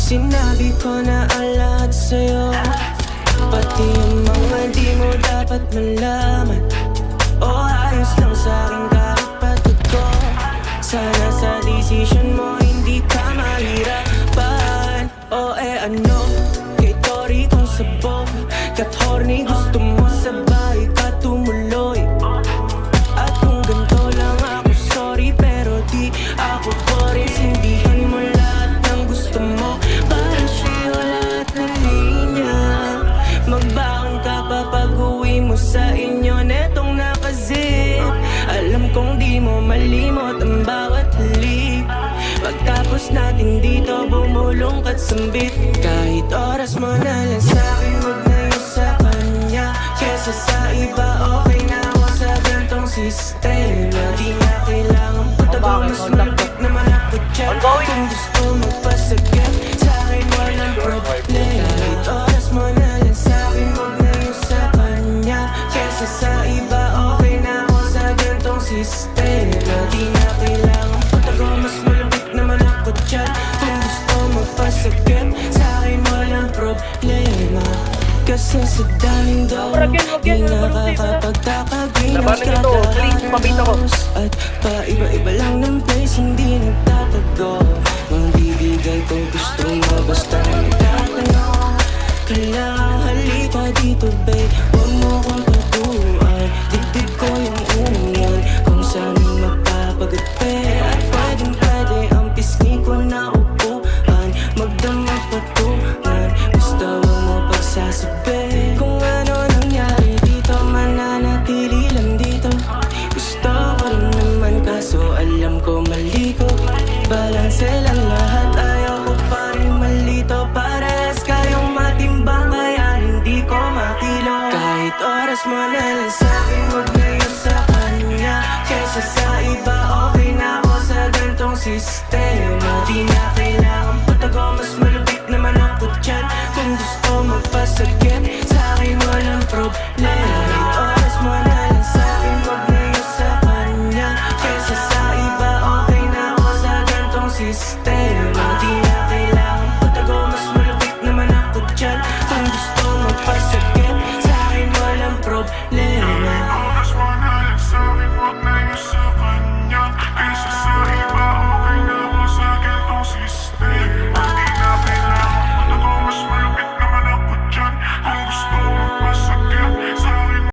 Sinabi ko na ang lahat sa'yo, pati yung mga di mo dapat malaman. O ayos lang sa'king kahit patid ko. Sana sa desisyon mo hindi ka mahirapan. O ano, kay Tori kong sabog, kat horny gusto mo sabay ka tumuloy. At kung ganito lang ako sorry, pero di ako boring. Sindihan mo lahat ng gusto mo, para sa'yo lahat ng linya. Magbaon ka pa pag-uwi mo sa inyo netong nakazip. Alam kong di mo malimot ang bawat halik. Pagtapos natin dito bumulong kat sambit. Kahit oras mo na lang sa'kin, wag na yun sa kanya. Kesa sa iba okay na ako sa gantong sistema. Di na kailangan putagong mas malapit naman ako dyan. Kung gusto magpasagip sa'kin walang problema. Kahit oras mo na lang sa'kin, wag na yun sa kanya. Kesa sa iba okay na ako sa gantong sistema. Di na kailangan putagong mas malapit naman ako dyan. Kung gusto magpasagip sa'kin walang problema. Kasi sa daming daw di nakakapagtakaginos kada halos. At paiba-iba lang ng place, hindi nagtatago. Mga bibigay ko gusto mo basta nagtatanong. Kailangan halika dito babe, huwag mo kong patuan. Dibdib ko yung unyan kung saan magpapagatpe. At pwedeng-pwede ang pisngi ko na upuan. Magdamag patungan, basta huwag mo pagsasabi. Kung ano nangyari dito, mananatili lang dito. Gusto ko rin naman kaso alam ko mali ko. Balanse lang lahat, ayaw ko pa rin malito. Parehas kayong matimbang kaya hindi ko makilo. Kahit oras mo na lang sa